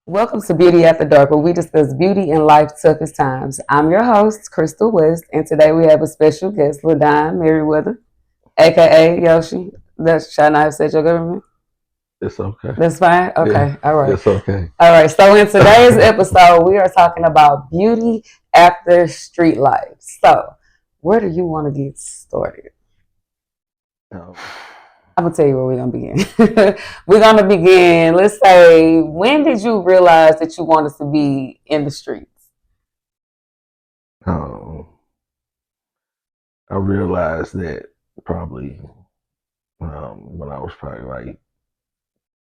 Welcome to Beauty After Dark, where we discuss beauty and life's toughest times. I'm your host, Crystal West, and today we have a special guest, Ladon Meriweather, aka Yoshi. Should I not have said your government? It's okay. That's fine? Yeah, Okay, all right. it's okay. All right, so in today's episode, we are talking about beauty after street life. So, where do you want to get started? Um, I'm gonna tell you where we're gonna begin. We're gonna begin. Let's say, when did you realize that you wanted to be in the streets? um, I realized that probably when I was probably like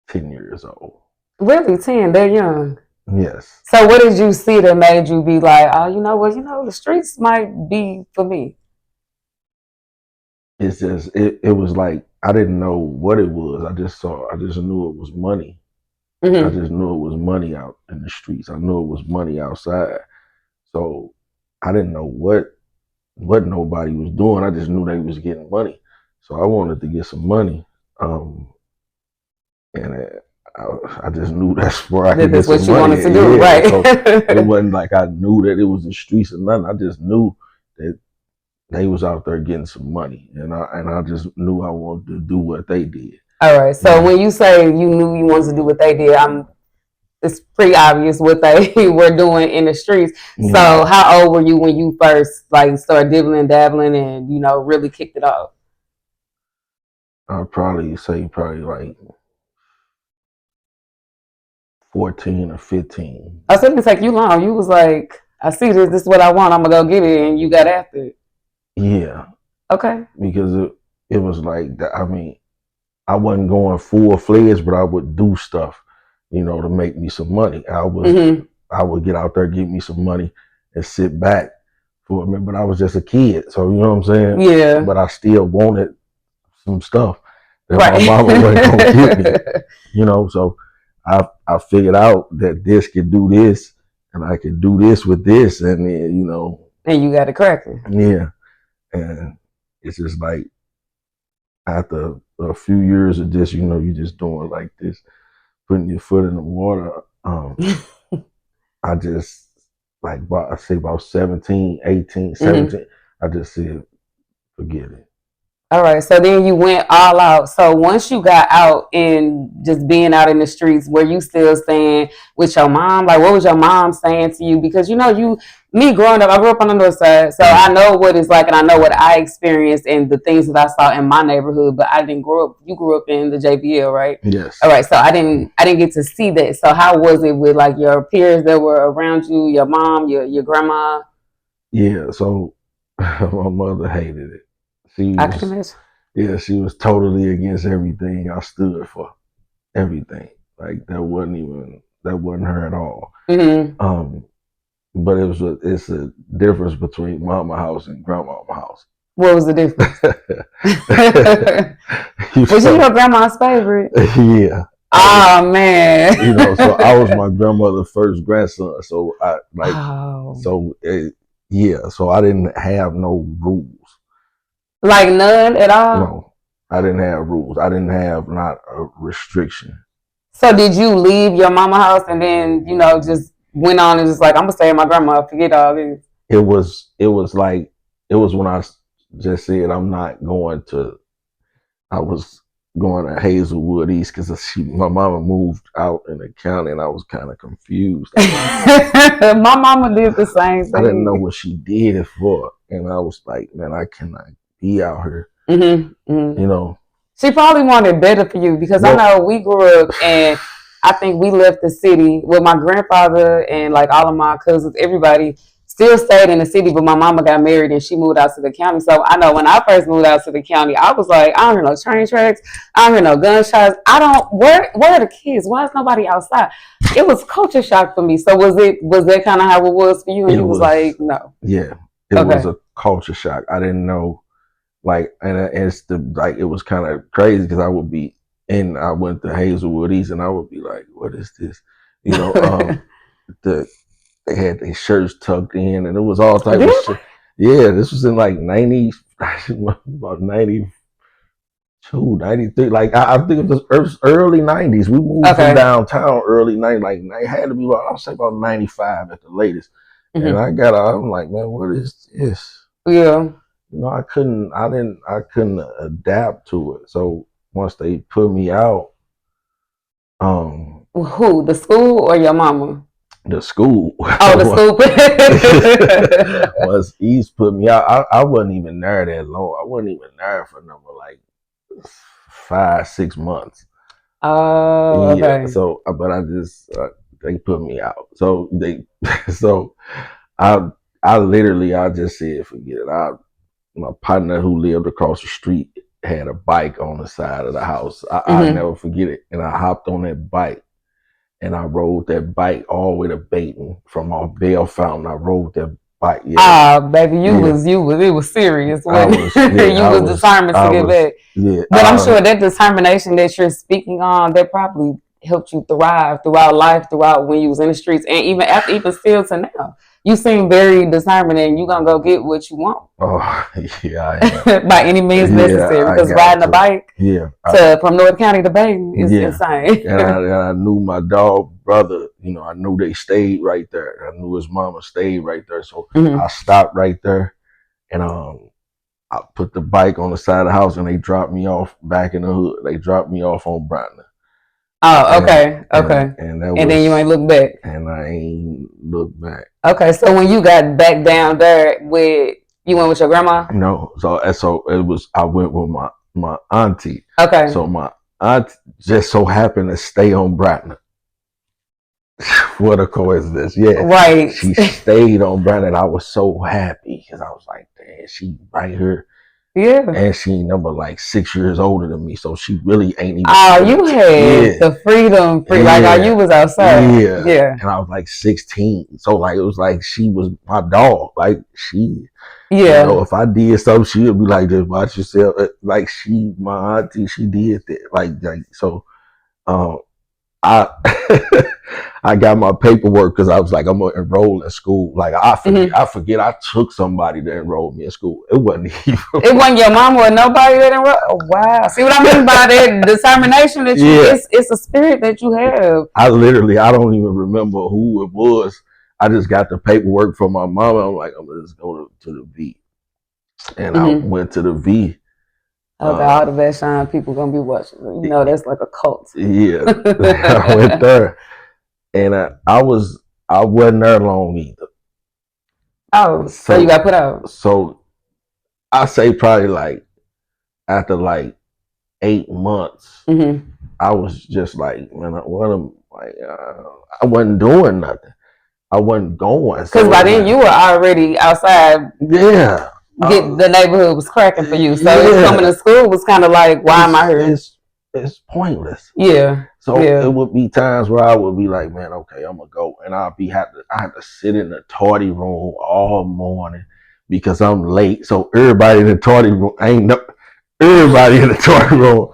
10 years old. Really, 10? They're young. Yes, So, what did you see that made you be like, oh, you know what? The streets might be for me. it's just it was like I didn't know what it was. I just knew it was money. I Hmm. just knew it was money out in the streets. I knew it was money outside. So I didn't know what nobody was doing. I just knew they was getting money. So I wanted to get some money. Um, and I just knew that's where I could get That's what some you money. wanted to do, Yeah, so it right? wasn't like I knew that it was the streets or nothing. I just knew that they was out there getting some money, and I just knew I wanted to do what they did. All right. You So, know, when you say you knew you wanted to do what they did, it's pretty obvious what they were doing in the streets. So, yeah. how old were you when you first like started dibbling, dabbling, and really kicked it off? I'd probably say probably like 14 or 15. I said it didn't take you long. You was like, I see this. This is what I want. I'm gonna go get it, and you got after it. Yeah, Okay. because it was like that. I mean, I wasn't going full fledged, but I would do stuff, to make me some money. Hmm. I would get out there, get me some money, and sit back for a minute. But I was just a kid, so you know what I'm saying. Yeah. But I still wanted some stuff that my Right. mama wasn't gonna give me. So I figured out that this could do this, and I could do this with this, and then And you got it cracking. yeah, and it's just like after a few years of this, you just doing like this, putting your foot in the water. I just like I say about 17, 18, Hmm. 17. I just said, forget it. All right. So then you went all out. So once you got out and just being out in the streets, were you still staying with your mom? Like, what was your mom saying to you? Because me growing up, I grew up on the north side, so I Mm. know what it's like, and I know what I experienced and the things that I saw in my neighborhood. But I didn't grow up. You grew up in the JBL, right? All Yes. right. So I didn't get to see that. So how was it with like your peers that were around you, your mom, your grandma? Yeah. So my mother hated it. She I can was, imagine. yeah, she was totally against everything I stood for. Everything. Like that wasn't her at all. Hmm. Um, but it's a difference between mama house and grandmama house. What was the difference? You Was you know, your grandma's favorite? yeah. Oh man. So I was my grandmother's first grandson. So I like, Oh. so yeah. So I didn't have no rules. Like none at all? No, I didn't have rules. I didn't have not a restriction. So did you leave your mama house and then, just went on and just like, I'm gonna stay at my grandma, forget all this. It was like it was when I just said I'm not going to. I was going to Hazelwood East because my mama moved out in the county, and I was kind of confused. My mama did the same I didn't know thing. what she did it for, and I was like, man, I cannot be out here. Hmm. Hmm. You know, She probably wanted better for you because I well, know we grew up and I think we left the city with my grandfather and like all of my cousins, everybody still stayed in the city, but my mama got married and she moved out to the county. So I know when I first moved out to the county, I was like, I don't hear no train tracks, I don't hear no gunshots. I don't where are the kids? Why is nobody outside? It was culture shock for me. So was that kind of how it was for you? And it you was was, like, no. yeah, it was Okay. a culture shock. I didn't know, like, and it's it was kind of crazy because I went to Hazelwood East, and I would be like, what is this? You know, the they had their shirts tucked in, and it was all type of shit. Yeah, this was in like 90, about 90, 93. Like I think it was early 90s. We moved from downtown early 90s. Like it had to be about, I'll say about 95 at the latest. And I'm like, man, what is this? Yeah. I couldn't adapt to it. So once they put me out, who, the school or your mama? The school. Oh, the school. Once East put me out, I wasn't even there that long. I wasn't even there for number like 5-6 months. Oh, okay. So, but I just they put me out. So I literally I just said forget it. My partner who lived across the street had a bike on the side of the house. I'll never forget it. And I hopped on that bike and I rode that bike all the way to Baton from our Bell Fountain. I rode that bike. Yeah. Baby, it was serious. You was determined to get back. Yeah. But I'm sure that determination that you're speaking on, that probably helped you thrive throughout life, throughout when you was in the streets, and even still to now. You seem very determined, and you're gonna go get what you want. Oh yeah, by any means necessary. Because riding a bike, from North County to Baton is insane. and I knew my dog brother. I knew they stayed right there. I knew his mama stayed right there, so I stopped right there, and I put the bike on the side of the house, and they dropped me off back in the hood. They dropped me off on Brightner. Oh, okay. And then you ain't look back. And I ain't look back. Okay, so when you got back down there, you went with your grandma? No, so it was. I went with my auntie. Okay. So my aunt just so happened to stay on Brightner. What a coincidence! Yeah, right. She stayed on Brightner. I was so happy because I was like, "Damn, she right here." Yeah. And she number like 6 years older than me, so she really ain't even. Oh, you had the freedom, like you was outside. Yeah. And I was like 16, so like it was like she was my dog. Like she, if I did something, she would be like, "Just watch yourself." Like my auntie, she did that. Like so. I I got my paperwork because I was like, I'm gonna enroll in school. Like I forget I took somebody to enroll me in school. It wasn't even. It wasn't your mom or nobody that enrolled. Oh, wow. See what I mean by that determination that it's a spirit that you have. I don't even remember who it was. I just got the paperwork from my mom. I'm like, I'm gonna just go to the V, and I went to the V. Okay, all the Vashon people gonna be watching. That's like a cult. Yeah, I went there, and I wasn't there long either. Oh, so you got put out. So I say probably like after like 8 months, I was just like, man, I wasn't doing nothing. I wasn't going. Because by then you were already outside. Yeah. The neighborhood was cracking for you. So coming to school was kind of like, why am I here? It's pointless. Yeah. So it would be times where I would be like, man, okay, I'm gonna go, and I had to sit in the tardy room all morning because I'm late. So everybody in the tardy room everybody in the tardy room.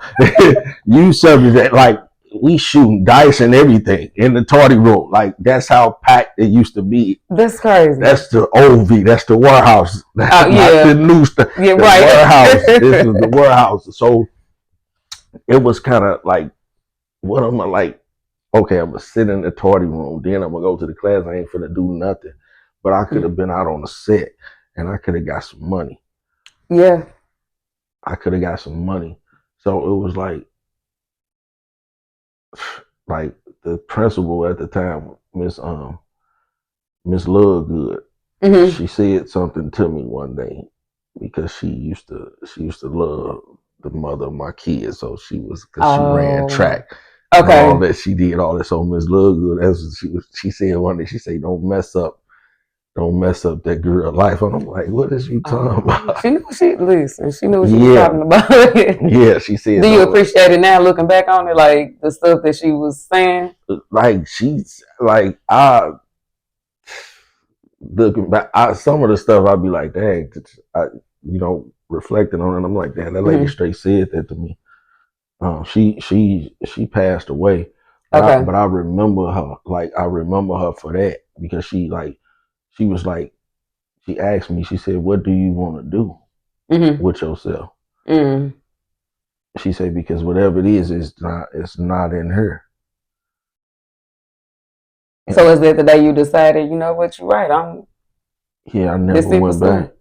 You something that like we shooting dice and everything in the tardy room. Like that's how packed it used to be. That's crazy. That's the OV. That's the warehouse. That's not the new stuff. Yeah, right. Warehouse. This is the warehouse. So it was kind of like, what am I like? Okay, I'm gonna sit in the tardy room. Then I'm gonna go to the class. I ain't finna do nothing. But I could have been out on the set, and I could have got some money. Yeah. I could have got some money. So it was like the principal at the time, Miss Lovegood, she said something to me one day because she used to love the mother of my kids, so she ran track. Okay. All that she did, all that. So Miss Lovegood, she said one day, she said, don't mess up that girl's life. And I'm like, what is you talking about? She knew what she was talking about. Yeah, she said. Do you appreciate it now, looking back on it, like the stuff that she was saying? Like she's like looking back, some of the stuff I'd be like, dang, reflecting on it, I'm like, damn, that lady straight said that to me. She passed away, but I remember her. Like I remember her for that because she was like, she asked me, she said, what do you want to do with yourself? She said because whatever it is, it's not in her. So is that the day you decided, you know what, you're right, I'm Yeah, I this never it for went back. school?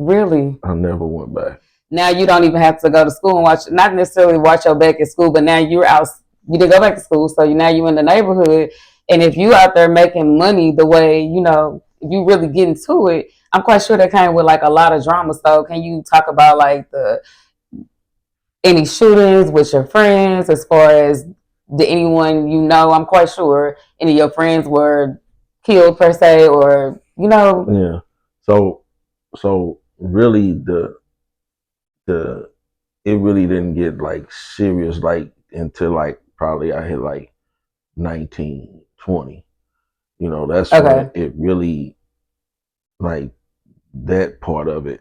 Really? I never went back. Now you don't even have to go to school and watch, not necessarily watch your back at school, but now you're out. You didn't go back to school, so now you're in the neighborhood, and if you out there making money the way you know, if you really get into it, I'm quite sure that came with like a lot of drama. So can you talk about like the any shootings with your friends, as far as did anyone you know? I'm quite sure any of your friends were killed per se, or you know. Yeah. So really the it really didn't get like serious like until like probably I hit like 19, 20. You know, that's when Okay. it really like that part of it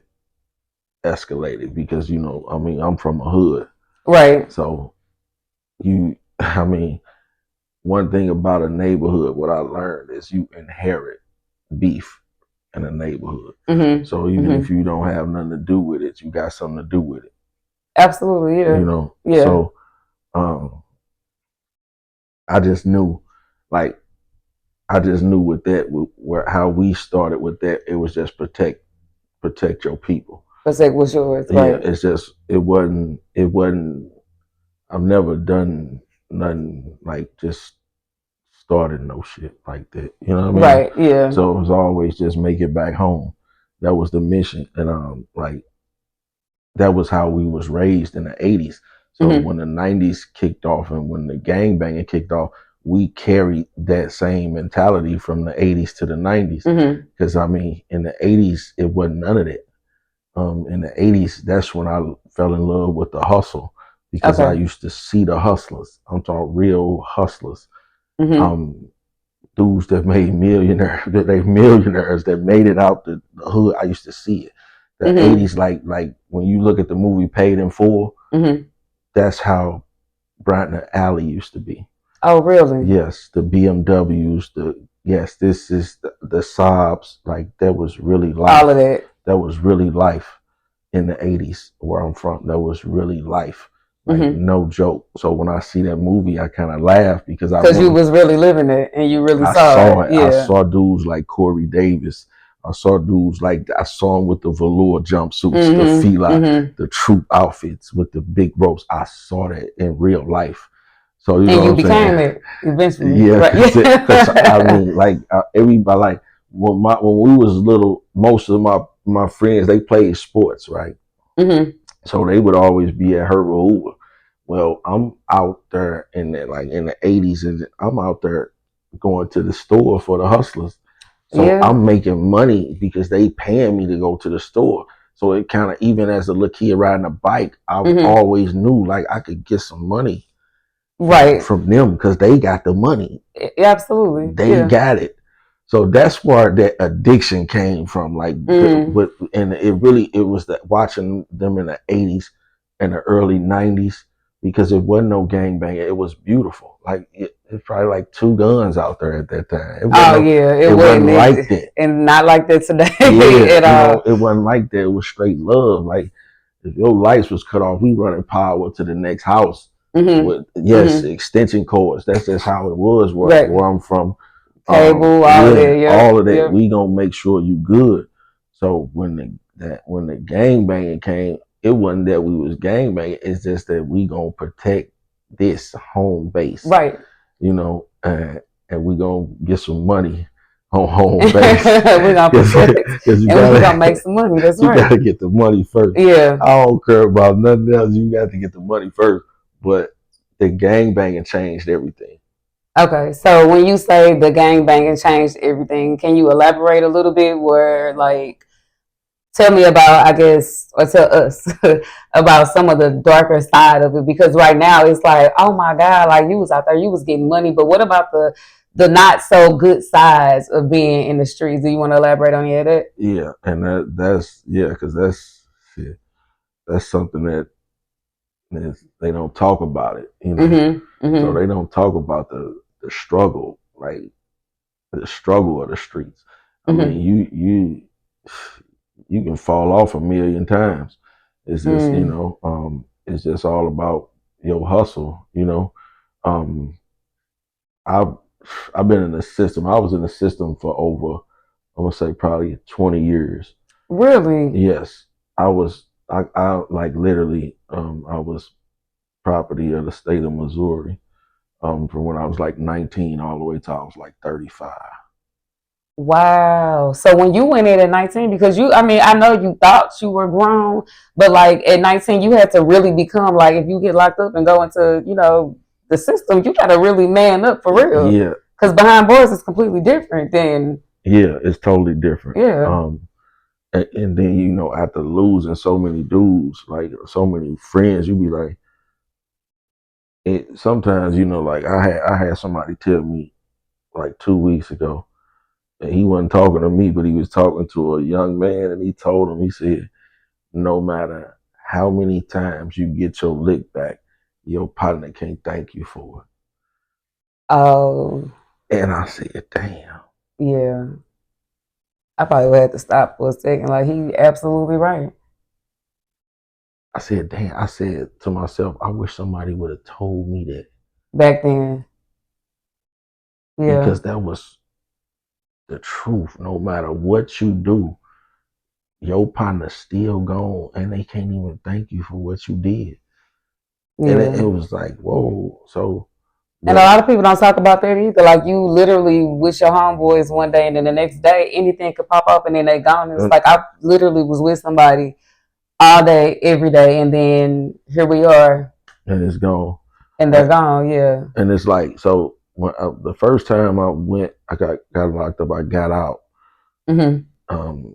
escalated because I mean, I'm from a hood. Right. So I mean, one thing about a neighborhood, what I learned is you inherit beef in a neighborhood. Mhm. So even if Mhm. you don't have nothing to do with it, you got something to do with it. Absolutely. You Yeah. know. Yeah. So um, I just knew, like, I just knew with that, where how we started with that, it was just protect your people. Protect what's yours. Yeah, Right. it's just it wasn't. I've never done nothing like just started no shit like that. You know what I mean? Right. Yeah. So it was always just make it back home. That was the mission, and like that was how we was raised in the 80s. So Mhm. when the 90s kicked off and when the gang banging kicked off, we carried that same mentality from the 80s to the 90s. Mhm. Because I mean, in the 80s, it wasn't none of that. In the 80s, that's when I fell in love with the hustle because I Okay. used to see the hustlers. I'm talking real hustlers. Mhm. Um, Dudes that made millionaires, that they millionaires that made it out the hood. I used to see it. The Mhm. 80s, like when you look at the movie Paid in Full, Mhm. that's how Brighton Alley used to be. Oh, really? Yes, the BMWs, this is the Saabs, like that was really All of life. that. That was really life in the 80s where I'm from. That was really life. Like Mhm. no joke. So when I see that movie, I kind of laugh because I Because you remember was really living it and you really I saw saw it. it. I Yeah. saw dudes like Corey Davis. I saw him with the velour jumpsuits, the Mhm. fila, Mhm. the troop outfits with the big ropes. I saw that in real life. So you know And what you I'm saying? became it eventually, Yeah, right? cause I Yeah. mean, like everybody, like when we was little, most of my friends they played sports, right? Mhm. So they would always be at her Hoover. Well, I'm out there in the 80s, and I'm out there going to the store for the hustlers. So Yeah. I'm making money because they paying me to go to the store. So it kind of, even as a little kid riding a bike, I've Mhm. always knew like I could get some money Right. from them because they got the money. Absolutely. They Yeah. got it. So that's where that addiction came from. Like, Mhm. and it was that watching them in the 80s and the early 90s because it wasn't no gangbang. It was beautiful. Like it's probably like two guns out there at that time. Oh yeah, it It wasn't wasn't like it, that. and not like that today Yeah, at all. it wasn't like that. It was straight love. Like if your lights was cut off, we running power to the next house Mhm. with yes, Mhm. extension cords. That's just how it was where Right. I'm from. Cable, all of Yeah, that. Yep. all of that. Yep. We gonna make sure you good. So when the gang banging came, it wasn't that we was gang banging. It's just that we gonna protect this home base, Right. and we gonna get some money on home base We're gonna protect, because and we gonna make some money. That's you right. gotta get the money first. Yeah. I don't care about nothing else. You got to get the money first. But the gang banging changed everything. Okay. So when you say the gang banging changed everything, can you elaborate a little bit? Where like tell me about, I guess, or tell us about some of the darker side of it, because right now it's like, oh my god, like you was out there, you was getting money, but what about the not so good sides of being in the streets? Do you want to elaborate on any of that? Yeah, and that's yeah, because that's something that they don't talk about it. Mhm. So Mhm. they don't talk about the struggle, like the struggle of the streets. I mean, Mhm. you can fall off a million times. It's just Mm. it's just all about your hustle, you know. Um, I've I've been in the system. I was in the system for over, I'm gonna say probably 20 years. Really? Yes, I was. I like literally. I was property of the state of Missouri. From when I was like 19 all the way till I was like 35. Wow. So when you went in at 19, because I mean, I know you thought you were grown, but like at 19, you had to really become like, if you get locked up and go into, the system, you got to really man up for real. Yeah, Because behind bars is completely different than, yeah, it's totally different. yeah. And then after losing so many dudes, like so many friends, you be like, sometimes like I had somebody tell me like 2 weeks ago, and he wasn't talking to me, but he was talking to a young man, and he told him, he said, no matter how many times you get your lick back, your partner can't thank you for Oh, it. And I said, damn. yeah. I probably would have to stop for a second. Like, he absolutely right. I said, damn. I said to myself, I wish somebody would have told me that. Back then. Yeah. Because that was the truth. No matter what you do, your partner's still gone and they can't even thank you for what you did. And it Yeah. was like, whoa. So, And a but lot of people don't talk about that either. Like, you literally wish your homeboys one day, and then the next day anything could pop up and then they gone. And it's like, I literally was with somebody all day, every day, and then here we are, and it's gone. and they're gone. Yeah. And it's like, so when the first time I went, I got locked up. I got out. Mm-hmm.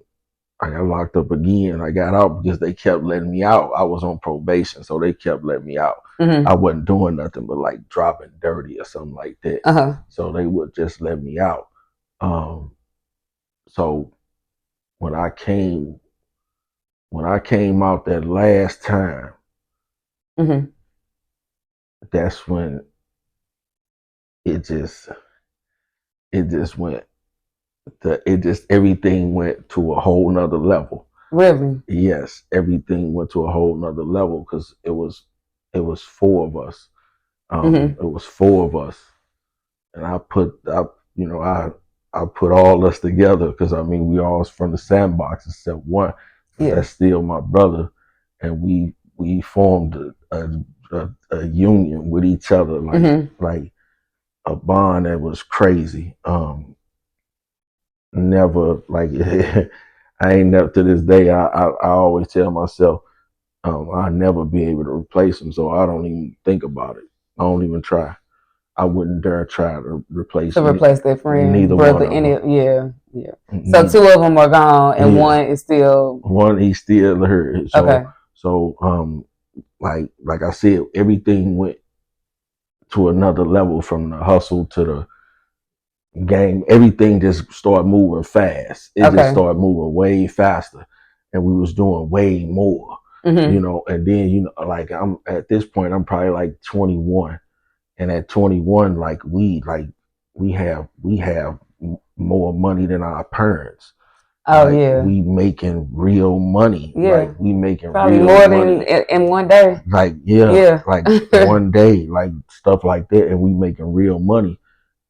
I got locked up again. I got out because they kept letting me out. I was on probation, so they kept letting me out. Mm-hmm. I wasn't doing nothing but like dropping dirty or something like that. Uh-huh. So they would just let me out. So when I came out that last time, Mm-hmm. that's when it just went. Everything went to a whole nother level. Really? Yes, everything went to a whole nother level because it was four of us. Mm-hmm. It was four of us, and I put all us together because I mean we all from the sandbox except one. Yeah. That's still my brother, and we formed a union with each other, like like a bond that was crazy. Never like I ain't never to this day. I always tell myself I'll never be able to replace him, so I don't even think about it. I don't even try. I wouldn't dare try to replace That friend, neither brother, one of in them. it. Yeah. Yeah. So Neither. two of them are gone, and Yeah. one is still. One he's still hurt. So Okay. like I said, everything went to another level from the hustle to the game. Everything just started moving fast. It just started moving way faster, and we was doing way more. Mm-hmm. And then like I'm at this point, I'm probably like 21, and at 21, like we have more money than our parents. Oh, Like yeah. we making real money. Yeah. Like we making Probably real more money. than in one day. Like yeah, Yeah. like one day, like stuff like that, and we making real money.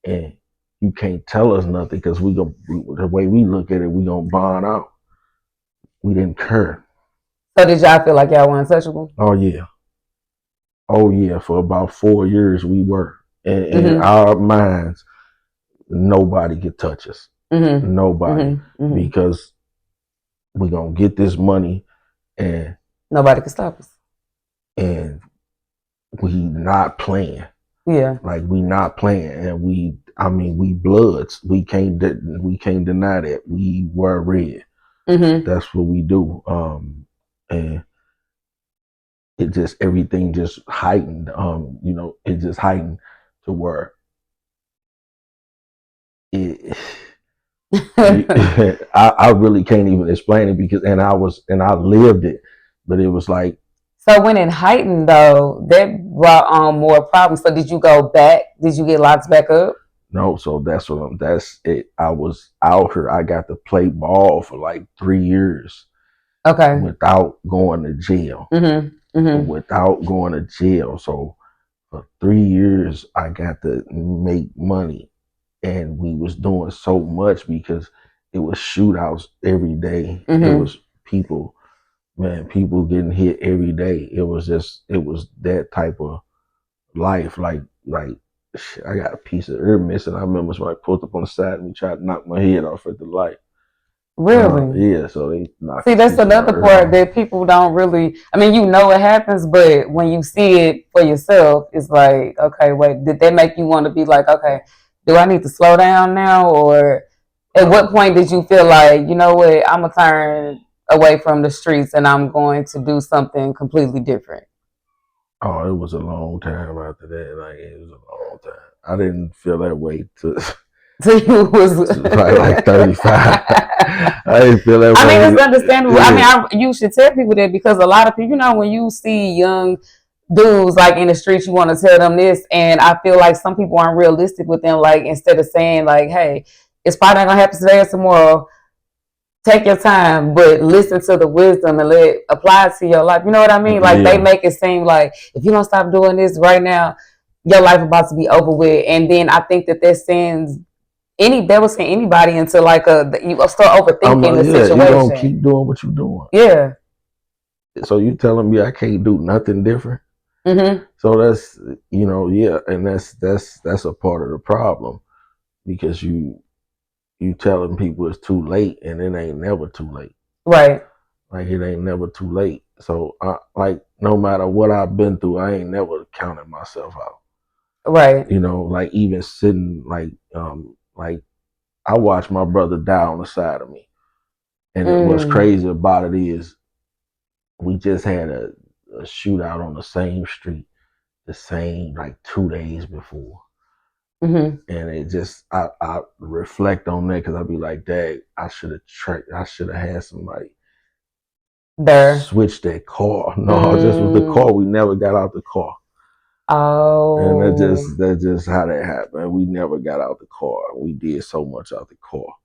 And you can't tell us nothing because the way we look at it, we gonna bond out. We didn't care. So did y'all feel like y'all were untouchable? Oh yeah, oh yeah. For about 4 years, we were in Mm-hmm. our minds. Nobody could touch us. Mm-hmm. Nobody, Mm-hmm. because we gonna get this money, and nobody could stop us. And we not playing. Yeah. Like we not playing, and we bloods. We can't deny that we were red. Mm-hmm. That's what we do. And it just everything just heightened. It just heightened to where it. I really can't even explain it because I lived it, but it was like. So when it heightened though, that brought on more problems. So did you go back? Did you get locked back up? No, so that's it. I was out here. I got to play ball for like 3 years. Okay. Without going to jail. Mm-hmm. without going to jail. So for 3 years, I got to make money, and we was doing so much because it was shootouts every day. It was people, man, people getting hit every day. It was that type of life. Like I got a piece of ear missing. I remember somebody pulled up on the side and tried to knock my head off at the light. Really? Yeah, so they knocked See, a that's piece of my another ear part off. that people don't really. I mean, you know it happens, but when you see it for yourself, it's like, okay, wait, did that make you want to be like, okay, do I need to slow down now, or at what point did you feel like, you know what, I'm gonna turn away from the streets and I'm going to do something completely different? Oh, it was a long time after that. Like it was a long time. I didn't feel that way to So you was. like 35. I didn't feel that I mean, way. it's understandable. I mean, Yeah. you should tell people that because a lot of people, you know, when you see young dudes like in the streets, you want to tell them this, and I feel like some people aren't realistic with them. Like instead of saying like, "Hey, it's probably not gonna happen today or tomorrow," take your time, but listen to the wisdom and let it apply it to your life. You know what I mean? Like they Yeah. make it seem like if you don't stop doing this right now, your life about to be over with. And then I think that sends that will send anybody into like you start I'm overthinking like, the yeah, you gonna situation. keep doing what you're doing. Yeah. So you telling me I can't do nothing different? So that's yeah, and that's a part of the problem because you telling people it's too late and it ain't never too late. Right. Like it ain't never too late. So I like no matter what I've been through, I ain't never counted myself out. Right. Like even sitting like I watched my brother die on the side of me. And what's crazy about it is we just had a shootout on the same street, the same like 2 days before. And it just I reflect on that because I'd be like, Dad, I should have had somebody There. switch that car. No, just with the car. We never got out the car. And Oh. that's just how that happened. We never got out the car. We did so much out the car.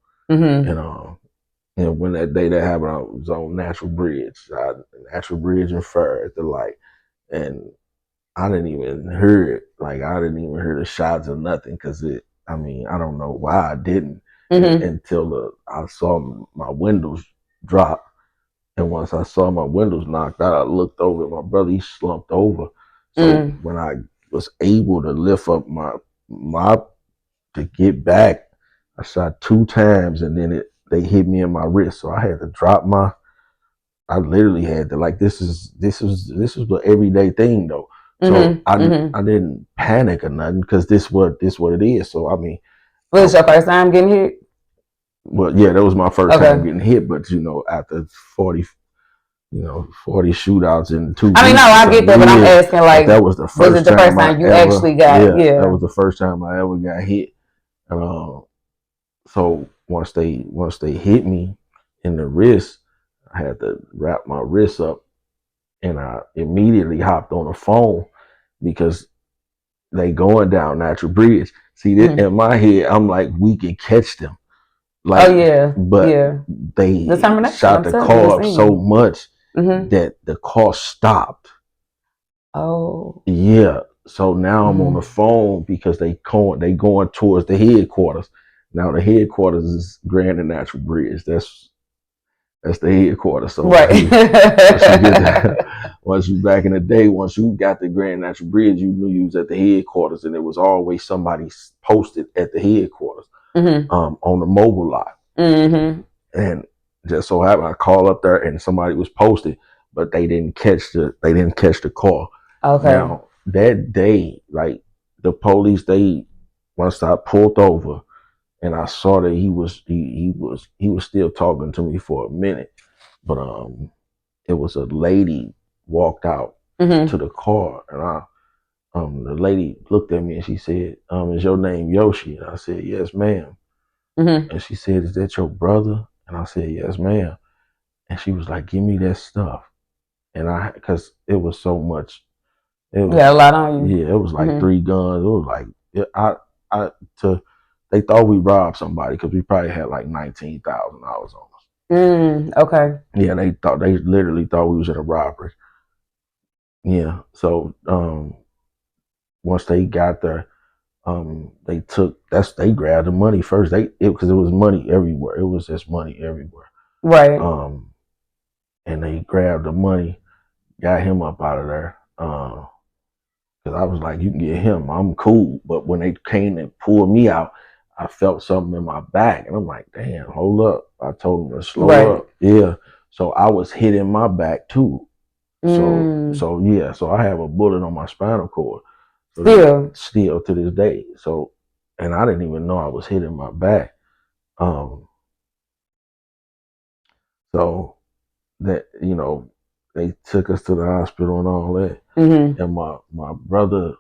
And when that day that happened, I was on Natural Bridge and Fur at the light. And I didn't even hear it. Like I didn't even hear the shots or nothing because I mean, I don't know why I didn't until I saw my windows drop. And once I saw my windows knocked out, I looked over at my brother. He slumped over. So when I was able to lift up my to get back, I shot 2 times, and then they hit me in my wrist. So I had to drop my. I literally had to like this is the everyday thing though. So I didn't panic or nothing because this what it is. So I mean, Was this your first time getting hit? well, yeah, that was my first time getting hit. But after 40 shootouts in 2 weeks. I mean, no, I get that, but I'm asking like, that was the was first it the first time I time you ever. actually got? That Yeah. was the first time I ever got hit. So once they hit me in the wrist, I had to wrap my wrist up, and I immediately hopped on the phone because they going down Natural Bridge. See, in my head, I'm like, we can catch them. Like, oh yeah, but yeah. they Determination. shot I'm the telling you, car it's up in so you. much that the car stopped. Oh. Yeah. So now I'm on the phone because they going towards the headquarters. Now the headquarters is Grand and Natural Bridge. That's the headquarters. So right. once you back in the day, once you got the Grand Natural Bridge, you knew you was at the headquarters, and it was always somebody posted at the headquarters on the mobile lot. And just so happened, I called up there, and somebody was posted, but they didn't catch the call. Okay. Now that day, like the police, once I pulled over, and I saw that he was still talking to me for a minute, but it was a lady walked out to the car, and the lady looked at me and she said, "Is your name Yoshi?" And I said, "Yes, ma'am." And she said, "Is that your brother?" And I said, "Yes, ma'am." And she was like, "Give me that stuff." And because it was so much, it was a lot on you. Yeah, it was like 3 guns. It was like I to they thought we robbed somebody because we probably had like $19,000 on us. Okay. Yeah, they literally thought we was in a robbery. Yeah. So once they got there, they grabbed the money first. Because it was money everywhere. It was just money everywhere. Right. And they grabbed the money, got him up out of there. Because I was like, you can get him. I'm cool. But when they came and pulled me out, I felt something in my back, and I'm like, damn, hold up. I told them to slow Right. up. Yeah. So I was hitting my back too. So yeah. So I have a bullet on my spinal cord. Still to this day. So, and I didn't even know I was hitting my back. Um. So that they took us to the hospital and all that. And my brother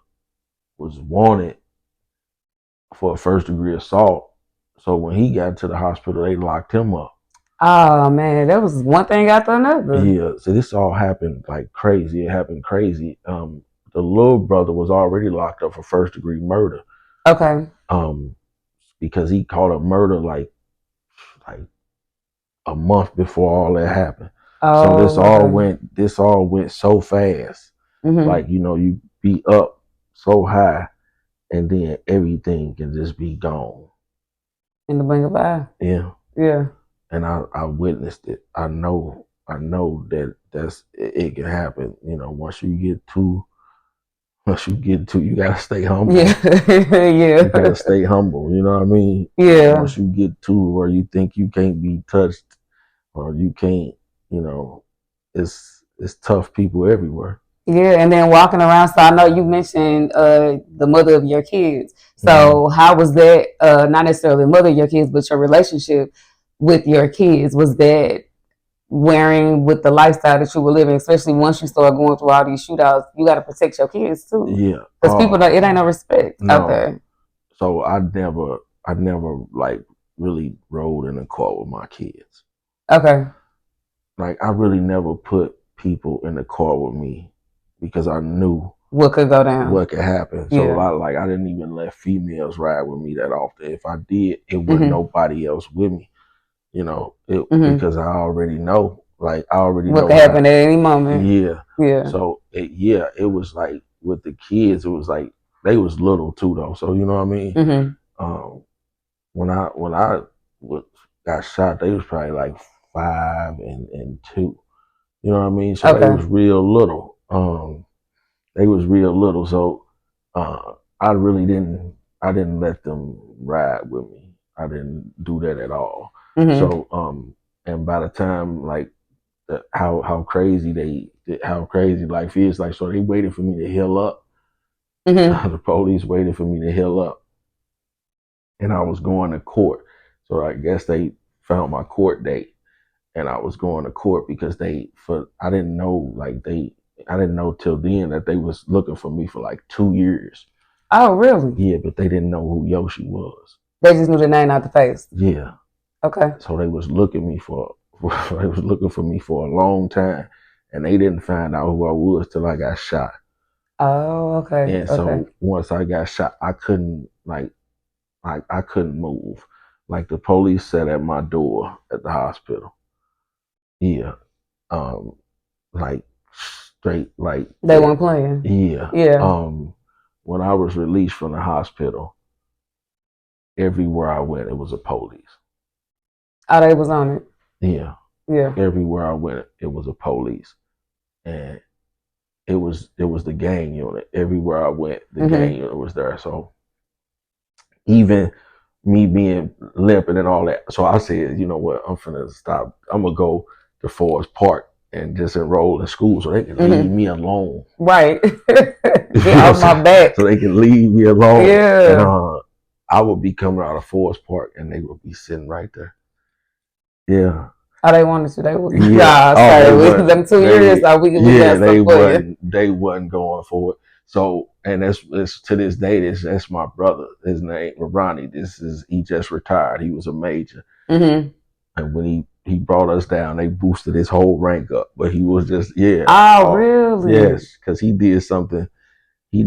was wanted for a first degree assault. So when he got to the hospital, they locked him up. Oh man, that was one thing after another. Yeah, so this all happened like crazy. It happened crazy. The little brother was already locked up for first degree murder. Okay. Because he caught a murder like a month before all that happened. So this all went so fast. Like, you be up so high and then everything can just be gone. In the blink of an eye. Yeah. Yeah. And I witnessed it. I know that it can happen. Once you get to, you gotta stay humble. Yeah. Yeah. You gotta stay humble. You know what I mean? Yeah. Once you get to where you think you can't be touched or you can't, it's tough people everywhere. Yeah, and then walking around. So I know you mentioned the mother of your kids. So how was that? Not necessarily the mother of your kids, but your relationship with your kids, was that wearing with the lifestyle that you were living? Especially once you start going through all these shootouts, you got to protect your kids too. Yeah, because people don't. It ain't no respect out there. So I never like really rode in a car with my kids. Okay. Like I really never put people in the car with me because I knew what could go down, what could happen. So I didn't even let females ride with me that often. If I did, it wasn't nobody else with me. Because I already know. Like I already know what could happen at any moment. Yeah. Yeah. So it was like with the kids, it was like they was little too though. So you know what I mean. When I got shot, they was probably like 5 and 2. You know what I mean? So they was real little. They was real little. So I really I didn't let them ride with me. I didn't do that at all. So and by the time like how crazy life is, like, so they waited for me to heal up. The police waited for me to heal up, and I was going to court. So I guess they found my court date, and I was going to court because I didn't know till then that they was looking for me for like 2 years. Oh, really? Yeah, but they didn't know who Yoshi was. They just knew the name, not the face. Yeah. Okay. So they was looking for me for a long time, and they didn't find out who I was till I got shot. Oh, okay. And so once I got shot, I couldn't I couldn't move. Like the police sat at my door at the hospital. Yeah. Like straight like they weren't playing. Yeah. Yeah. When I was released from the hospital, everywhere I went it was a police. Oh, they was on it. Yeah. Yeah. Everywhere I went it was a police. And it was the gang unit. Everywhere I went, the gang unit was there. So even me being limping and all that. So I said, you know what, I'm finna stop. I'm gonna go to Forest Park and just enroll in school so they can leave me alone. Right. Get off my back. So they can leave me alone. Yeah. And I would be coming out of Forest Park and they would be sitting right there. Yeah. Oh, they wanted to. They would. Yeah. Sorry. Them 2 years. They wasn't going for it. So, and that's to this day. That's my brother. His name Ronnie. He just retired. He was a major. And when he brought us down, they boosted his whole rank up. But he was just really? Yes, because he did something. He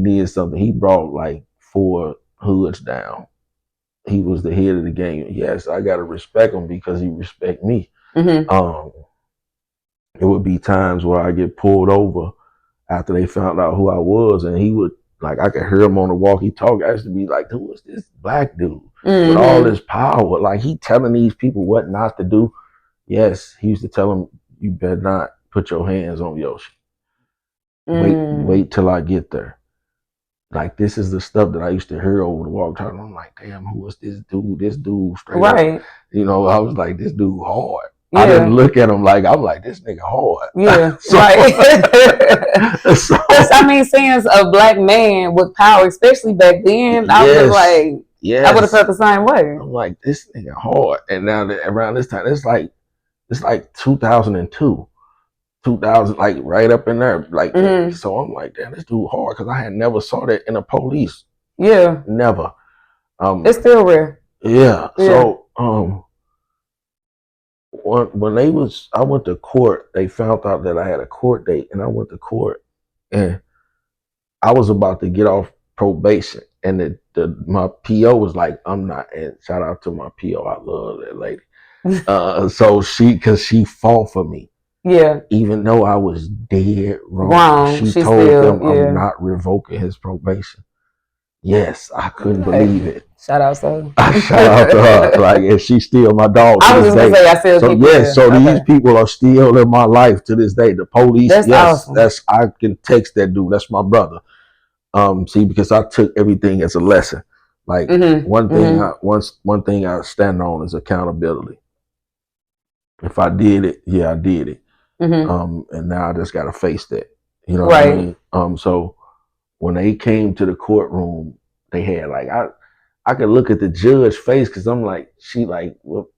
brought like 4 hoods down. He was the head of the gang. Yes, I gotta respect him because he respect me. It would be times where I get pulled over after they found out who I was, and he would like I could hear him on the walkie talkie. I used to be like, who is this black dude with all this power? Like he telling these people what not to do. Yes, he used to tell them, you better not put your hands on Yoshi. Wait till I get there. Like this is the stuff that I used to hear over the walk talk. I'm like, damn, who is this dude? This dude straight up. You know, I was like, this dude hard. Yeah. I didn't look at him like I'm like this nigga hard. Yeah, so, right. So, I mean, seeing a black man with power, especially back then, I was like, I would have felt the same way. I'm like, this nigga hard. And now that around this time, it's like 2002. 2000, like right up in there, like so. I'm like, damn, this dude hard because I had never saw that in a police. Yeah, never. It's still rare. Yeah. So when I went to court, they found out that I had a court date, and I went to court, and I was about to get off probation, and my PO was like, I'm not. And shout out to my PO, I love that lady. So because she fought for me. Yeah. Even though I was dead wrong. She told them I'm not revoking his probation. Yes, I couldn't believe it. Shout out to her. Shout out to her. Like, and she's still my dog. I was just gonna say I still so yes, so these people are still in my life to this day. The police, that's awesome. I can text that dude. That's my brother. See, because I took everything as a lesson. Like one thing I stand on is accountability. If I did it, I did it. And now I just gotta face that. You know what I mean? So when they came to the courtroom, they had like I could look at the judge's face because I'm like, she like, well,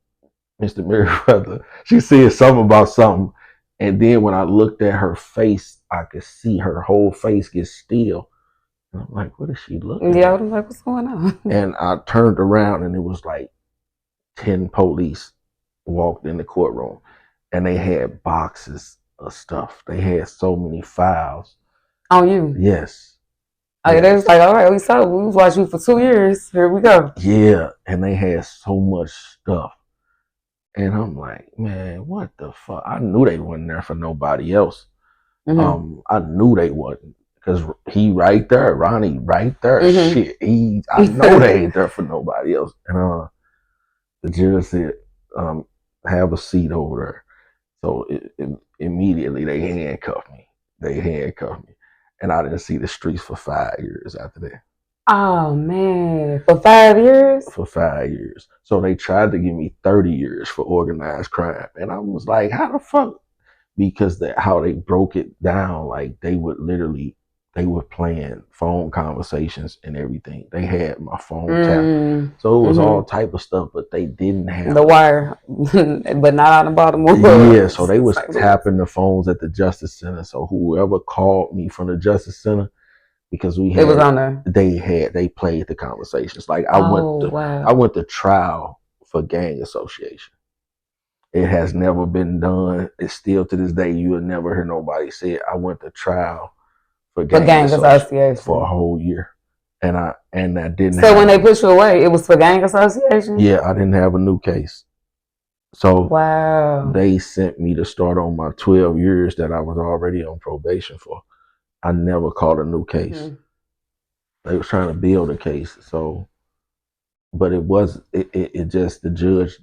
Mr. Meriweather, she said something about something. And then when I looked at her face, I could see her whole face get still. And I'm like, what is she looking at? Yeah, I was like, what's going on? And I turned around and it was like 10 police walked in the courtroom. And they had boxes of stuff. They had so many files. On you? Yes. They was like, all right, we was watching you for 2 years. Here we go. Yeah, and they had so much stuff. And I'm like, man, what the fuck? I knew they wasn't there for nobody else. I knew they wasn't. Because he right there, Ronnie right there. Shit, I know they ain't there for nobody else. And the judge said, have a seat over there. So immediately they handcuffed me. And I didn't see the streets for 5 years after that. Oh, man. For 5 years? For 5 years. So they tried to give me 30 years for organized crime. And I was like, how the fuck? Because how they broke it down, like they were playing phone conversations and everything. They had my phone tapped. So it was all type of stuff, but they didn't have the wire, but not out of Baltimore. Yeah, so they was tapping the phones at the Justice Center. So whoever called me from the Justice Center, because it was on there. They played the conversations. Like I went to trial for gang association. It has never been done. It's still to this day, you will never hear nobody say it. I went to trial for gang association for a whole year. And I didn't So when they put you away, it was for gang association? Yeah, I didn't have a new case. So wow. They sent me to start on my 12 years that I was already on probation for. I never caught a new case. They was trying to build a case. So, but it just, the judge,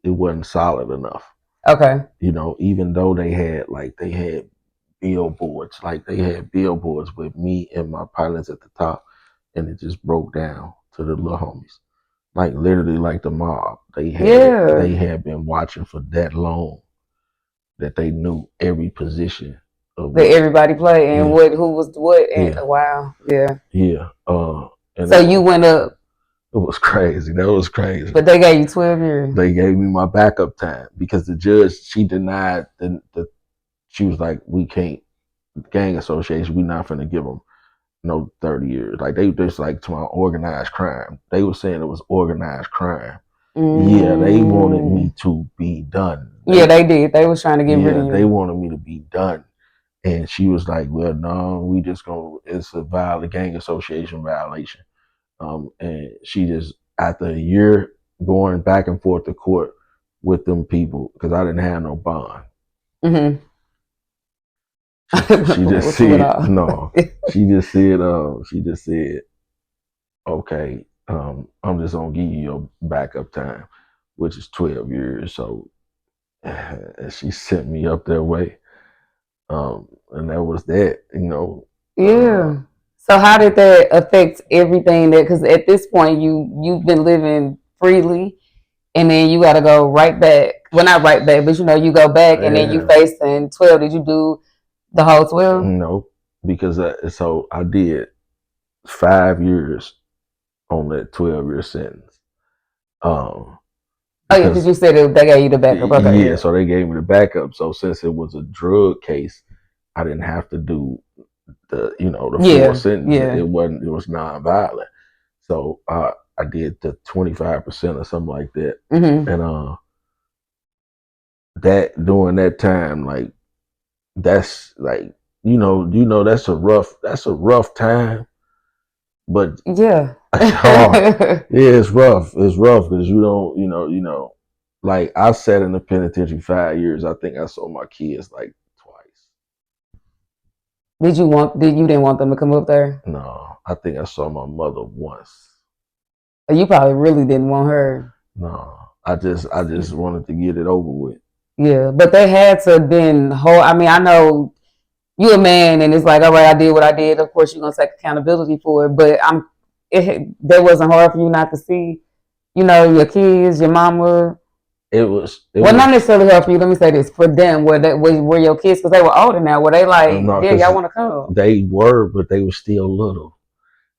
it wasn't solid enough. Okay. You know, even though they had billboards, with me and my pilots at the top, and it just broke down to the little homies. Like literally like the mob. They had been watching for that long that they knew every position of that everybody played and who was what and wow. Yeah. Yeah. And so you went up. It was crazy. That was crazy. But they gave you 12 years. They gave me my backup time because the judge, she denied she was like, we can't, gang association, we not finna give them no 30 years. Like they just like to my organized crime. They were saying it was organized crime. Yeah, they wanted me to be done. They did. They was trying to get rid of you. They wanted me to be done. And she was like, well, no, we just it's a gang association violation. And she just, after a year going back and forth to court with them people, because I didn't have no bond. She just said no. She just said, okay, I'm just gonna give you your backup time, which is 12 years. So and she sent me up that way. And that was that, Yeah. So how did that affect everything that? Because at this point, you've been living freely, and then you got to go right back. Well, not right back, but you go back, and then you Yeah. facing 12. Did you do the whole 12? No, because so I did 5 years on that 12-year sentence. Um, Oh yeah, because because you said they gave you the backup. Okay, yeah, yeah. so they gave me the backup. So since it was a drug case, I didn't have to do the full Yeah, sentence. yeah. It was non-violent. So I did the 25% or something like that. Mm-hmm. And that during that time, like that's like that's a rough time, but Yeah. it's hard. Yeah, it's rough. It's rough because you don't, like I sat in the penitentiary 5 years. I think I saw my kids like twice. Did you didn't want them to come up there? No, I think I saw my mother once. Or you probably really didn't want her. No, I just wanted to get it over with. Yeah, but they had to been whole. I mean, I know you a man, and it's like, all right, I did what I did. Of course, you're gonna take accountability for it. But that wasn't hard for you not to see, your kids, your mama. It Well, not was necessarily hard for you. Let me say this for them. Were your kids because they were older now? Were they like, no, yeah, y'all because want to come? they were, but they were still little.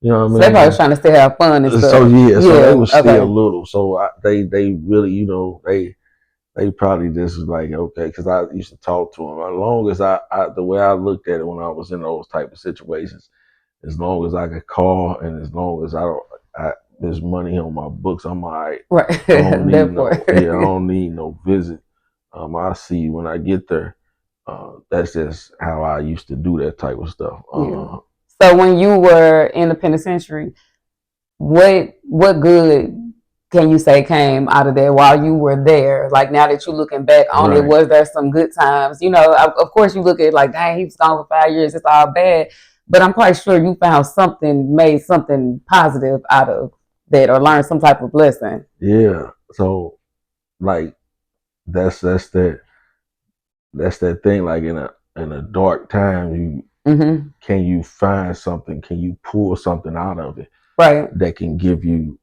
You know So what I they probably was mean? trying to still have fun and So stuff. yeah, so they Yeah. were still Okay. little. So they really, they probably just was like, okay, because I used to talk to them. As long as the way I looked at it when I was in those type of situations, as long as I could call and as long as there's money on my books, I'm all right. Right. I don't need That part. no, yeah, I don't need no visit. I see when I get there. That's just how I used to do that type of stuff. Yeah. So when you were in the penitentiary, what good can you say came out of there while you were there? Like now that you're looking back on it, Right. was there some good times? Of course you look at it like, dang, he was gone for 5 years. It's all bad, but I'm quite sure you found something, made something positive out of that, or learned some type of lesson. Yeah. So like that's that thing. Like in a dark time, Mm-hmm. can you find something? Can you pull something out of it Right. that can give you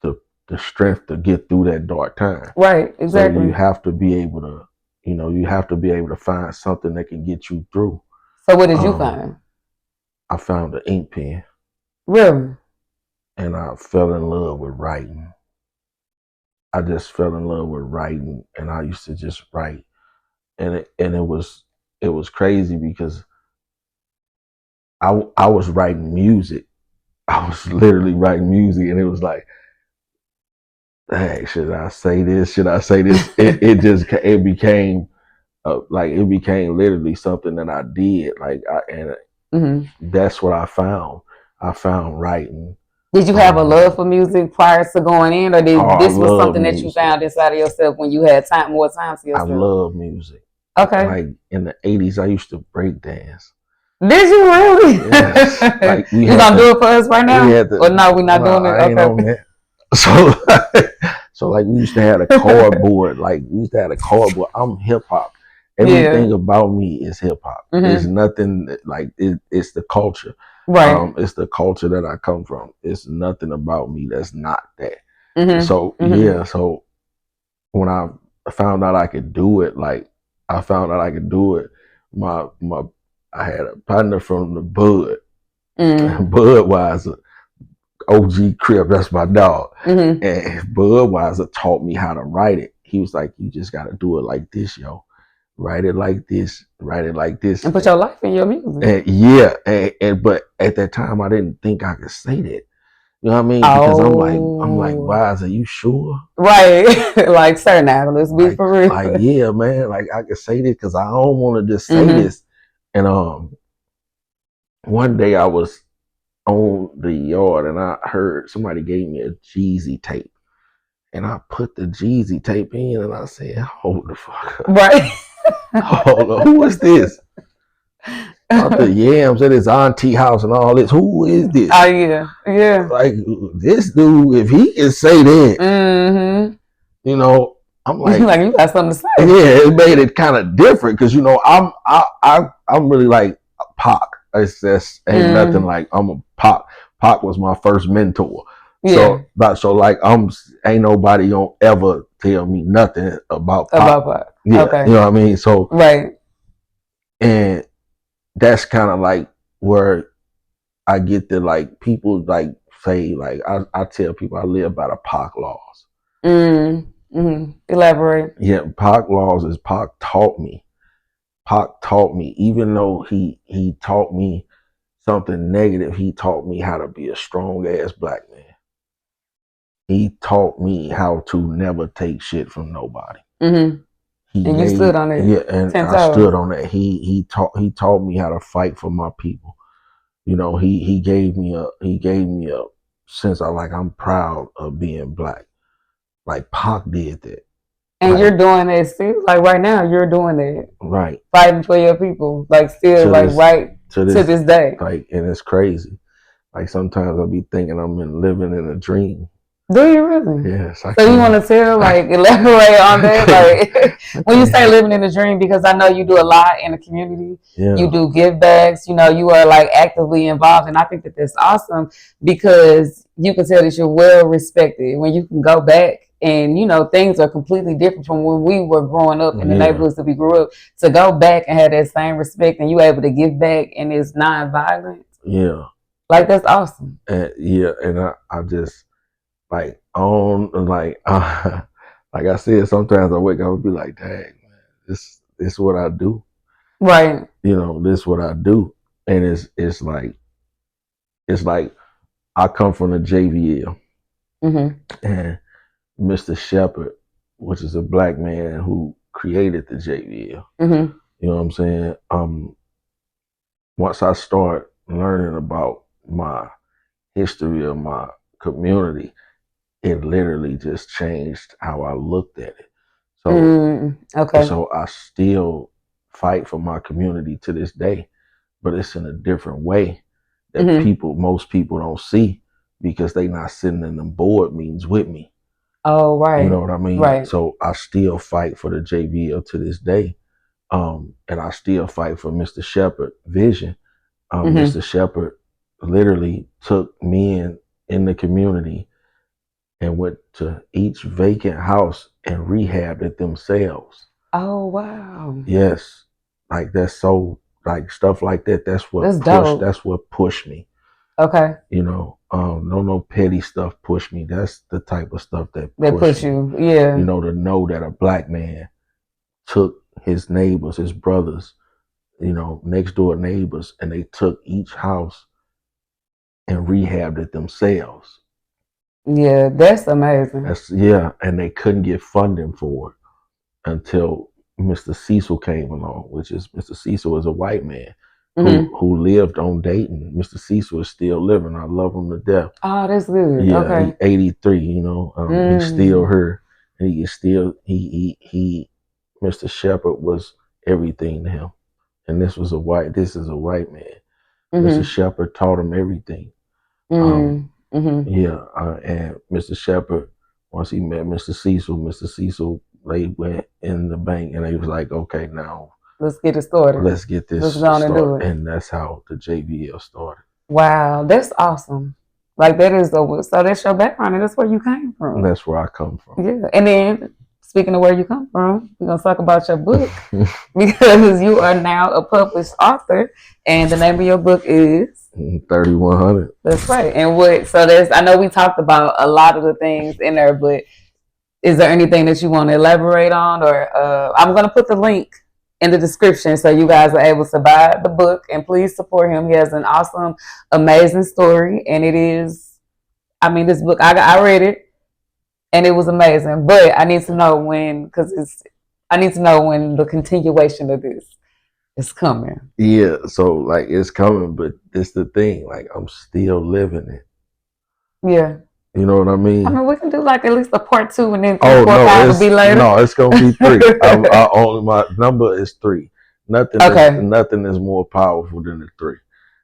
the the strength to get through that dark time? Right. So you Exactly. have to be able to, you have to be able to find something that can get you through. So what did you Um, find? I found an ink pen Really? and I fell in love with writing. I just fell in love with writing, and I used to just write, and it was crazy because I was writing music. I was literally writing music, and it was like, hey, should I say this? Should I say this? It became like it became literally something that I did. Like and Mm-hmm. that's what I found. I found writing. Did you have a love for music prior to going in, or Oh, did I this was love something that you music. found inside of yourself when you had more time to I yourself? love music. Okay. Like in the '80s, I used to break dance. Did you really? Yes, like we You had gonna to. do it for us right We now? had to. Or no, we're not No, doing it? I ain't on Okay. that. So, so like we used to have a cardboard. Like we used to have a cardboard. I'm hip hop. Yeah. Everything about me is hip hop. It's Mm-hmm. nothing like it's the culture. Right. It's the culture that I come from. It's nothing about me that's not that. So Mm-hmm. Mm-hmm. yeah. So when I found out I could do it, like I found out I could do it. My I had a partner from the Bud, Mm-hmm. Budweiser, OG Crip. That's my dog. Mm-hmm. And Budweiser taught me how to write it. He was like, "You just got to do it like this, yo. Write it like this. Write it like this." And put your life in your music. And yeah, and but at that time I didn't think I could say that. You know what I mean? Because I'm like, Oh. Wise, are you sure? Right. Like, sir, now let's be Like, for real. yeah, man. Like I can say this because I don't want to just say Mm-hmm. this. And one day I was on the yard and I heard somebody gave me a Jeezy tape. And I put the Jeezy tape in and I said, hold the fuck up. Right. Hold on. Who is this? out the yams at his auntie house and all this. Who is this? Oh yeah. Like this dude, if he can say that, Mm-hmm. you know, I'm like, you got something to say. Yeah, it made it kind of different because you know I'm really like Pac. It's just ain't nothing like I'm a Pac. Pac was my first mentor. Yeah. So like ain't nobody gonna ever tell me nothing about Pac. About Pac. Yeah, okay. You know what I mean? So right. And that's kind of like where I get the like people like say like I tell people I live by the Pac laws. Mm-hmm. Elaborate. Yeah, Pac laws is Pac taught me. Pac taught me, even though he taught me something negative, he taught me how to be a strong ass black man. He taught me how to never take shit from nobody. Mm-hmm. And you stood on it. Yeah, and I stood on that. He taught me how to fight for my people. You know, he gave me a sense of like I'm proud of being black. Like Pac did that. And you're doing that still, like right now, you're doing that. Right. Fighting for your people, like still, like to this day. Like, and it's crazy. Like sometimes I'll be thinking I'm living in a dream. Do you really? Yes. So you want to tell, like, elaborate on that? Like, when you say living in a dream, because I know you do a lot in the community. Yeah. You do give backs. You know, you are like actively involved, and I think that that's awesome because you can tell that you're well respected when you can go back. And, you know, things are completely different from when we were growing up in the neighborhoods that we grew up. To go back and have that same respect and you able to give back and it's non-violent. Yeah. Like, that's awesome. And I just, like, like I said, sometimes I wake up and be like, dang, man, this is what I do. Right. You know, this is what I do. And it's like I come from the JVL. Mm-hmm. And Mr. Shepherd, which is a black man who created the JVL. Mm-hmm. You know what I'm saying? Once I start learning about my history of my community, it literally just changed how I looked at it. So, So I still fight for my community to this day, but it's in a different way that most people don't see because they not sitting in the board meetings with me. Oh, right. You know what I mean? Right. So I still fight for the JVL to this day. And I still fight for Mr. Shepherd vision. Mr. Shepherd literally took men in the community and went to each vacant house and rehabbed it themselves. Oh, wow. Yes. Like that's so like stuff like that. That's what pushed me. Okay. You know, no petty stuff push me. That's the type of stuff that push you. Yeah. You know, to know that a black man took his neighbors, his brothers, you know, next door neighbors, and they took each house and rehabbed it themselves. Yeah, that's amazing. And they couldn't get funding for it until Mr. Cecil came along, which is Mr. Cecil is a white man. Who lived on Dayton. Mr. Cecil is still living. I love him to death. Oh, that's good. Yeah, okay. He's 83. You know, he's still here, and he is still he. Mr. Shepherd was everything to him, and this is a white man. Mr. Shepherd taught him everything. And Mr. Shepherd, once he met Mr. Cecil, they went in the bank, and he was like, okay, now. Let's get it started. Let's get this started. Do it. And that's how the JVL started. Wow, that's awesome. Like that is so that's your background and that's where you came from. That's where I come from. Yeah. And then speaking of where you come from, we're gonna talk about your book because you are now a published author and the name of your book is 3100. That's right. And I know we talked about a lot of the things in there, but is there anything that you want to elaborate on or I'm gonna put the link in the description so you guys are able to buy the book and please support him. He has an awesome, amazing story and it is, this book, I read it and it was amazing, but I need to know when the continuation of this is coming. Yeah, so like it's coming, but it's the thing, like I'm still living it. Yeah. You know what I mean? We can do like at least a part 2 and then 4, 5 will be later. No, it's gonna be 3. My number is 3. Nothing is more powerful than the 3.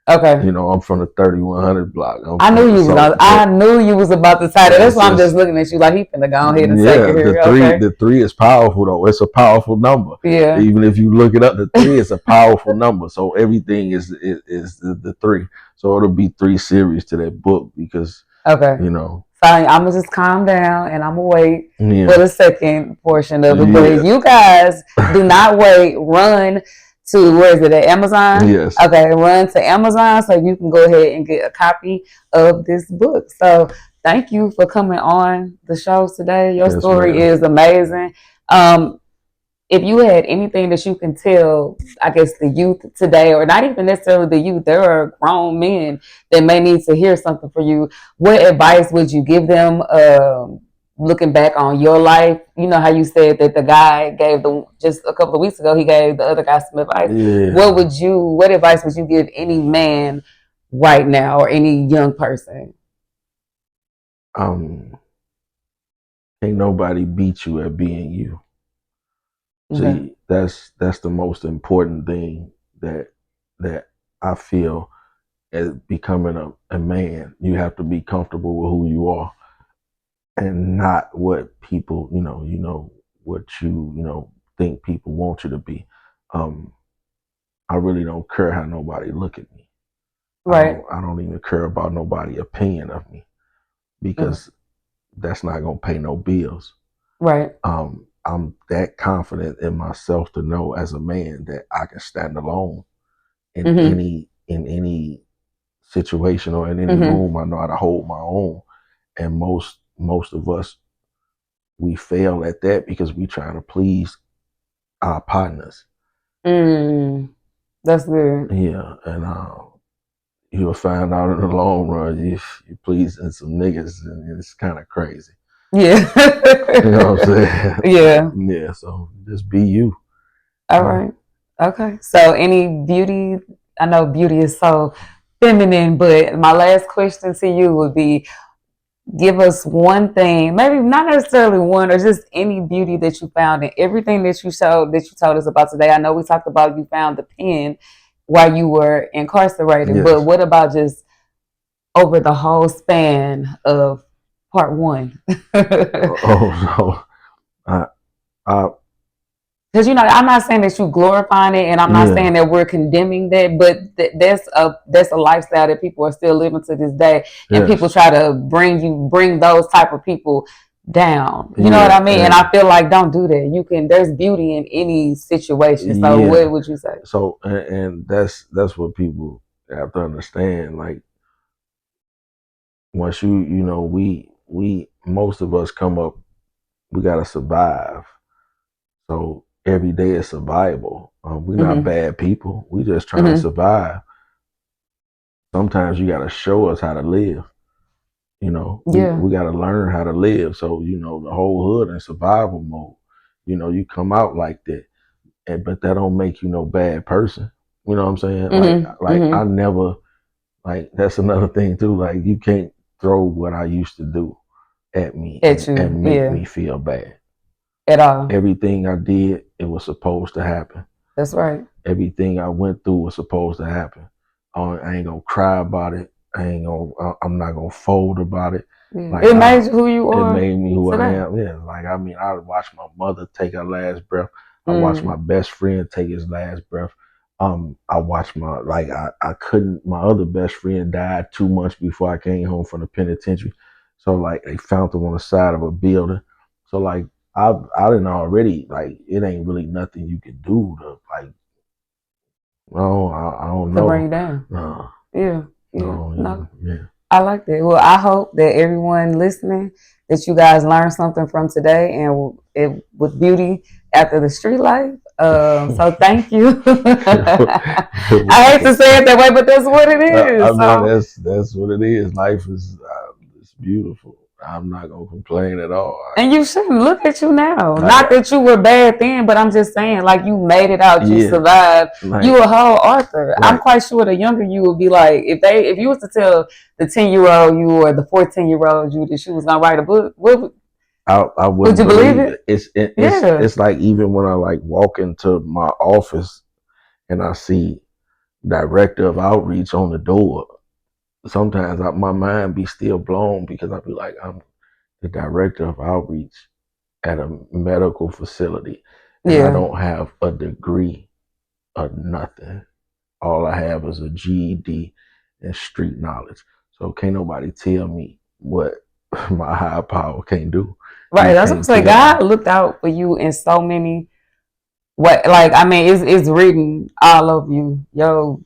Okay. You know, I'm from the 3100 block. I knew you was about to say that. That's why I'm just looking at you like he finna go ahead and take it here. The 3 is powerful though. It's a powerful number. Yeah. Even if you look it up, the 3 is a powerful number. So everything is the 3. So it'll be 3 series to that book because you know. Fine, I'm gonna just calm down and I'm gonna wait for the second portion of it. But if you guys do not wait, run to, where is it, at Amazon? Yes. Okay, run to Amazon so you can go ahead and get a copy of this book. So thank you for coming on the show today. Your story is amazing. If you had anything that you can tell, I guess, the youth today, or not even necessarily the youth, there are grown men that may need to hear something for you. What advice would you give them looking back on your life? You know how you said that the guy gave just a couple of weeks ago, he gave the other guy some advice. Yeah. What advice would you give any man right now or any young person? Ain't nobody beat you at being you. See, that's the most important thing that I feel as becoming a man. You have to be comfortable with who you are and not what people, what you think people want you to be. I really don't care how nobody look at me. Right. I don't even care about nobody's opinion of me because that's not gonna pay no bills. Right. I'm that confident in myself to know as a man that I can stand alone in any situation or in any room. I know how to hold my own. And most of us, we fail at that because we trying to please our partners. That's good. Yeah, and you'll find out in the long run you're pleasing some niggas, and it's kind of crazy. Yeah. You know what I'm saying? Yeah. Yeah, so just be you. All right. Okay. So any beauty, I know beauty is so feminine, but my last question to you would be, give us one thing, maybe not necessarily one, or just any beauty that you found in everything that you told us about today. I know we talked about you found the pen while you were incarcerated, but what about just over the whole span of part 1? Because I'm not saying that you glorifying it, and I'm not saying that we're condemning that, but that's a lifestyle that people are still living to this day, and people try to bring those type of people down. You know what I mean? And I feel like don't do that. There's beauty in any situation. So what would you say? So and that's what people have to understand. Like once we most of us come up, we gotta survive. So every day is survival. We're not bad people. We just trying to survive. Sometimes you got to show us how to live. We got to learn how to live. So, the whole hood in survival mode. You come out like that, but that don't make you no bad person. You know what I'm saying? I never, that's another thing too. Like you can't throw what I used to do at me and make me feel bad. At all. Everything I did, it was supposed to happen. That's right. Everything I went through was supposed to happen. I ain't gonna cry about it. I'm not gonna fold about it. Yeah. It made you who you are. It made me who I am. Yeah. I watched my mother take her last breath. I watched my best friend take his last breath. I watched my other best friend died 2 months before I came home from the penitentiary. So they found him on the side of a building. So I didn't already, it ain't really nothing you can do to I don't know. To bring you down. No. Yeah. No. Yeah. I like that. Well, I hope that everyone listening, that you guys learned something from today, and with beauty after the street life. So thank you. I hate to say it that way, but that's what it is. That's what it is. Life is it's beautiful. I'm not gonna complain at all. And you shouldn't. Look at you now. Not that you were bad then, but I'm just saying, you made it out. You survived. You a whole author. Right. I'm quite sure the younger you would be like, if you was to tell the 10-year-old you or the 14-year-old you that she was gonna write a book, I would you believe it? It's like even when I walk into my office and I see director of outreach on the door, sometimes my mind be still blown because I be like, I'm the director of outreach at a medical facility, and I Yeah. don't have a degree or nothing. All I have is a GED and street knowledge. So can't nobody tell me what my higher power can't do. Right. He That's what I'm can't saying. tell me. God looked out for you in so many what like I mean it's written all of you. Yo,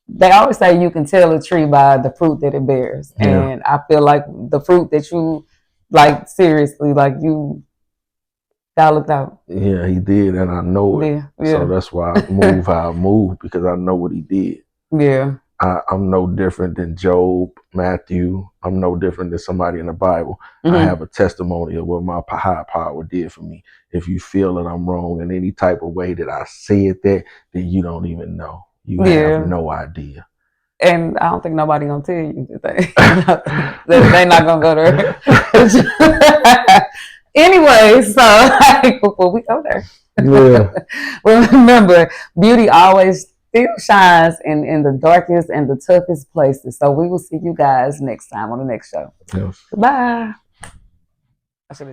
they always say you can tell a tree by the fruit that it bears. Yeah, And I feel like the fruit that you like seriously, like you God looked out. yeah, he did, and I know it. Yeah, So yeah. that's why I move how I move because I know what he did. Yeah. I'm no different than Job, Matthew. I'm no different than somebody in the Bible. I Mm-hmm. have a testimony of what my high power did for me. If you feel that I'm wrong in any type of way that I said that, then you don't even know. You have Yeah. no idea. And I don't think nobody gonna tell you that they not gonna go there. Anyway, so like, before we go there, Yeah. remember, beauty always still shines in the darkest and the toughest places. So we will see you guys next time on the next show. Yes. Goodbye.